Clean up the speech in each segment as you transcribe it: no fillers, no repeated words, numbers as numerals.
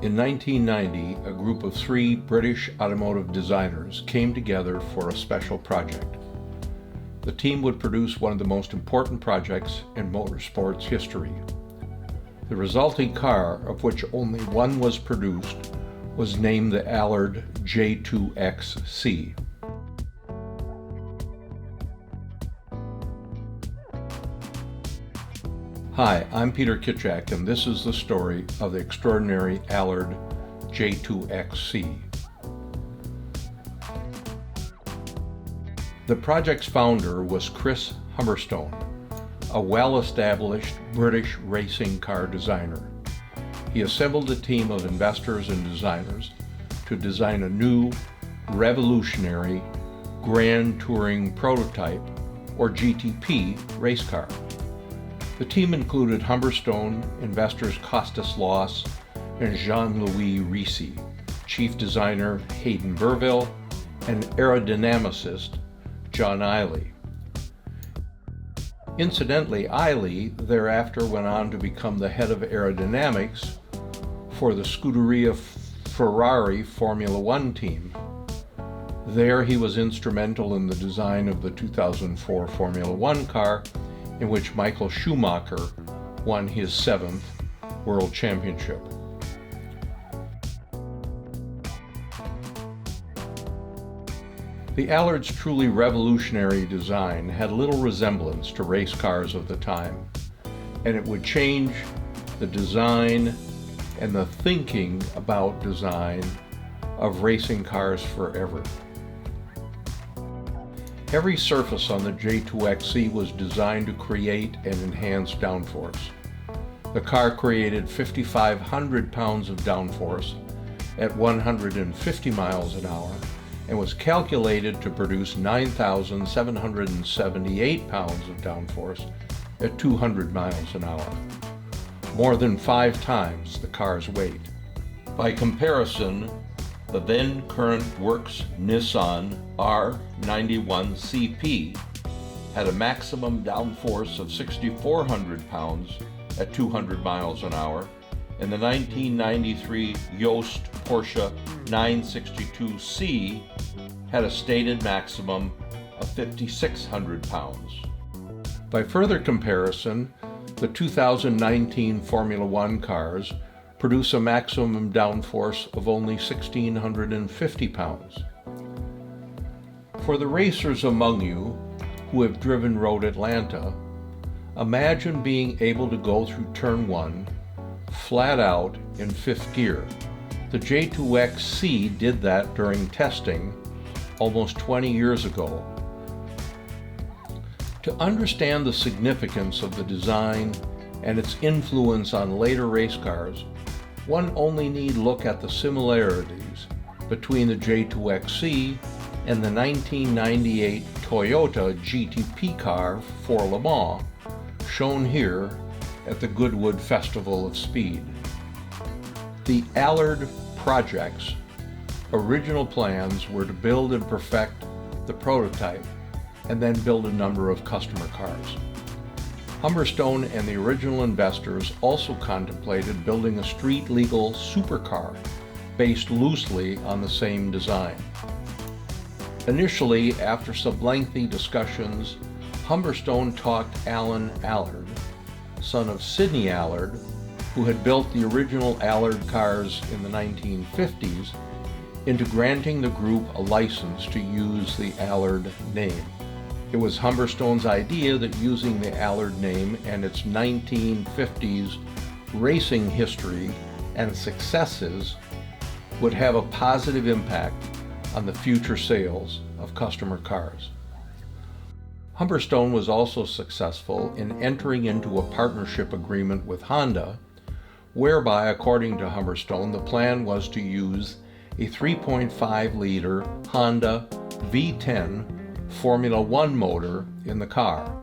In 1990, a group of 3 British automotive designers came together for a special project. The team would produce one of the most important projects in motorsports history. The resulting car, of which only one was produced, was named the Allard J2X-C. Hi, I'm Peter Kitchak, and this is the story of the extraordinary Allard J2X-C. The project's founder was Chris Humberstone, a well-established British racing car designer. He assembled a team of investors and designers to design a new, revolutionary Grand Touring Prototype, or GTP, race car. The team included Humberstone, investors Costas Loss, and Jean-Louis Ricci, chief designer Hayden Burville, and aerodynamicist John Eiley. Incidentally, Eiley thereafter went on to become the head of aerodynamics for the Scuderia Ferrari Formula One team. There he was instrumental in the design of the 2004 Formula One car, in which Michael Schumacher won his 7th World Championship. The Allard's truly revolutionary design had little resemblance to race cars of the time, and it would change the design and the thinking about design of racing cars forever. Every surface on the J2X-C was designed to create and enhance downforce. The car created 5,500 pounds of downforce at 150 miles an hour and was calculated to produce 9,778 pounds of downforce at 200 miles an hour, more than 5 times the car's weight. By comparison, the then current works Nissan R91CP had a maximum downforce of 6,400 pounds at 200 miles an hour, and the 1993 Yost Porsche 962C had a stated maximum of 5,600 pounds. By further comparison, the 2019 Formula One cars produce a maximum downforce of only 1,650 pounds. For the racers among you who have driven Road Atlanta, imagine being able to go through turn 1 flat out in 5th gear. The J2X-C did that during testing almost 20 years ago. To understand the significance of the design and its influence on later race cars, one only need look at the similarities between the J2X-C and the 1998 Toyota GTP car for Le Mans, shown here at the Goodwood Festival of Speed. The Allard project's original plans were to build and perfect the prototype and then build a number of customer cars. Humberstone and the original investors also contemplated building a street-legal supercar based loosely on the same design. Initially, after some lengthy discussions, Humberstone talked Alan Allard, son of Sidney Allard, who had built the original Allard cars in the 1950s, into granting the group a license to use the Allard name. It was Humberstone's idea that using the Allard name and its 1950s racing history and successes would have a positive impact on the future sales of customer cars. Humberstone was also successful in entering into a partnership agreement with Honda, whereby, according to Humberstone, the plan was to use a 3.5-liter Honda V10 Formula One motor in the car.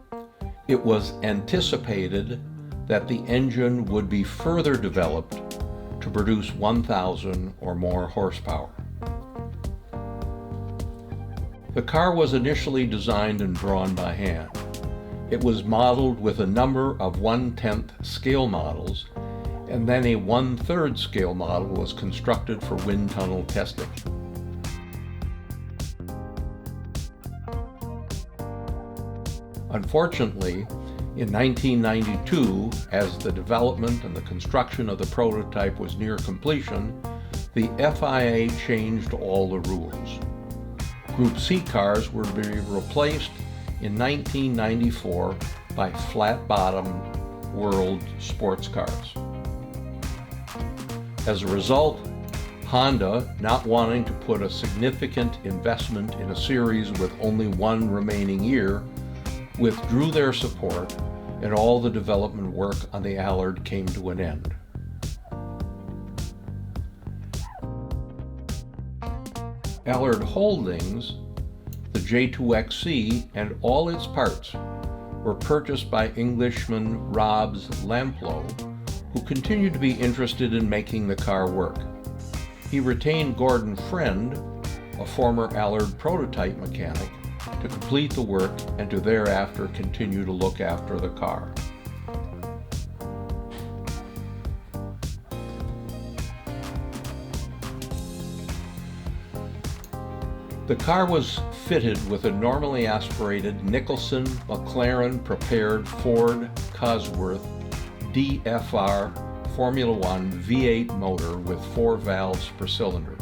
It was anticipated that the engine would be further developed to produce 1,000 or more horsepower. The car was initially designed and drawn by hand. It was modeled with a number of 1/10 scale models and then a 1/3 scale model was constructed for wind tunnel testing. Unfortunately, in 1992, as the development and the construction of the prototype was near completion, the FIA changed all the rules. Group C cars were to be replaced in 1994 by flat-bottomed world sports cars. As a result, Honda, not wanting to put a significant investment in a series with only one remaining year, withdrew their support, and all the development work on the Allard came to an end. Allard Holdings, the J2X-C, and all its parts were purchased by Englishman Robs Lamplow, who continued to be interested in making the car work. He retained Gordon Friend, a former Allard prototype mechanic, to complete the work and to thereafter continue to look after the car. The car was fitted with a normally aspirated Nicholson McLaren prepared Ford Cosworth DFR Formula One V8 motor with 4 valves per cylinder.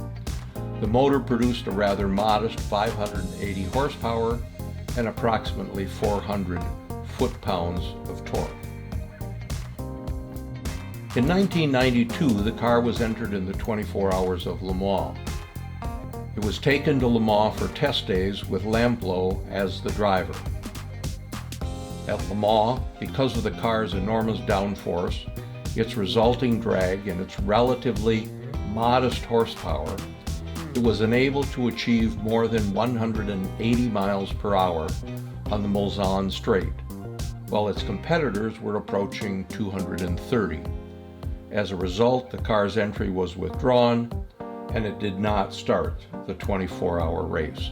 The motor produced a rather modest 580 horsepower and approximately 400 foot-pounds of torque. In 1992, the car was entered in the 24 Hours of Le Mans. It was taken to Le Mans for test days with Lamplow as the driver. At Le Mans, because of the car's enormous downforce, its resulting drag, and its relatively modest horsepower, it was unable to achieve more than 180 miles per hour on the Mulsanne Straight, while its competitors were approaching 230. As a result, the car's entry was withdrawn, and it did not start the 24-hour race.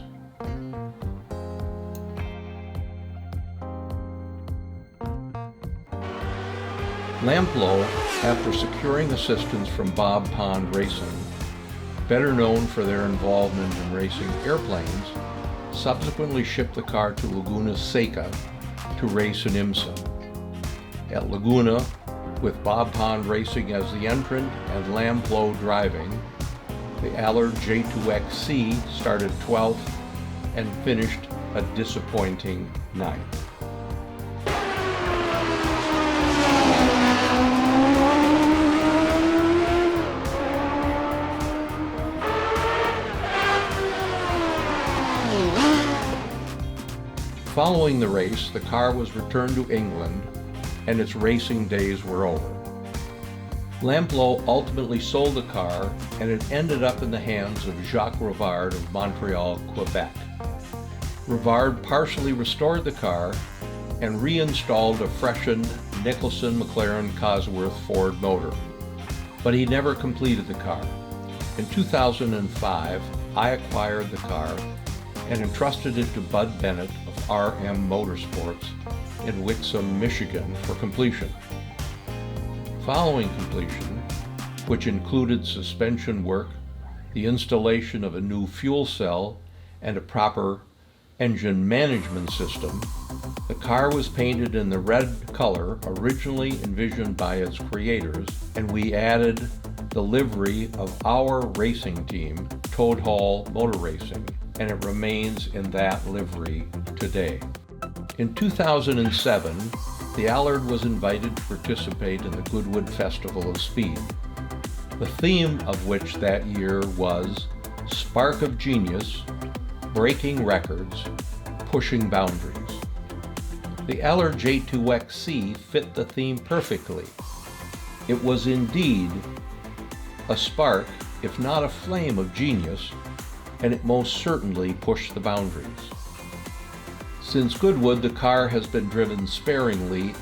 Lamplow, after securing assistance from Bob Pond Racing, better known for their involvement in racing airplanes, subsequently shipped the car to Laguna Seca to race in IMSA. At Laguna, with Bob Pond Racing as the entrant and Lamplow driving, the Allard J2X-C started 12th and finished a disappointing 9th. Following the race, the car was returned to England and its racing days were over. Lamplow ultimately sold the car, and it ended up in the hands of Jacques Rivard of Montreal, Quebec. Rivard partially restored the car and reinstalled a freshened Nicholson McLaren Cosworth Ford motor, but he never completed the car. In 2005, I acquired the car and entrusted it to Bud Bennett of RM Motorsports in Wixom, Michigan for completion. Following completion, which included suspension work, the installation of a new fuel cell, and a proper engine management system, the car was painted in the red color originally envisioned by its creators, and we added the livery of our racing team, Toad Hall Motor Racing, and it remains in that livery today. In 2007, the Allard was invited to participate in the Goodwood Festival of Speed, the theme of which that year was Spark of Genius, Breaking Records, Pushing Boundaries. The Allard J2X-C fit the theme perfectly. It was indeed a spark, if not a flame, of genius, and it most certainly pushed the boundaries. Since Goodwood, the car has been driven sparingly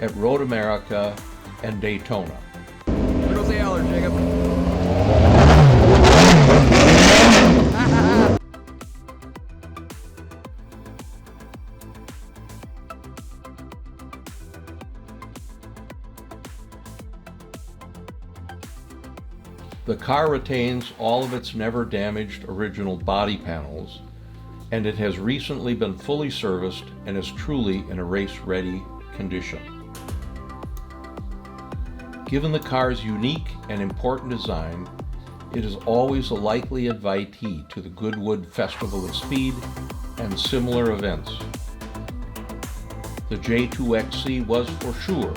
at Road America and Daytona. There goes the Allard, Jacob. The car retains all of its never-damaged original body panels, and it has recently been fully serviced and is truly in a race-ready condition. Given the car's unique and important design, it is always a likely invitee to the Goodwood Festival of Speed and similar events. The J2X-C was for sure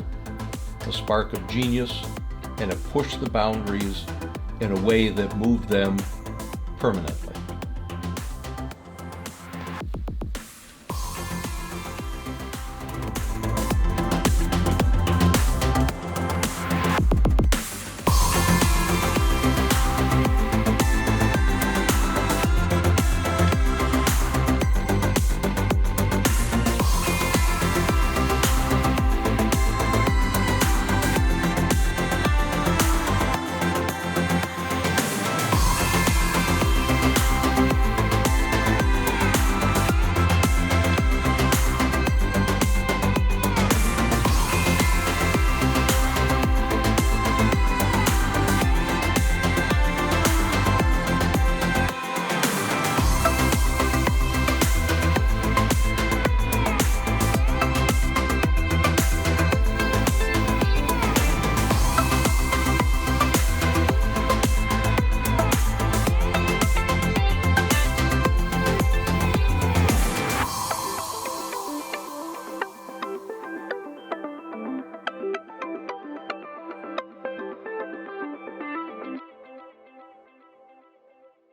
a spark of genius, and it pushed the boundaries in a way that moved them permanently.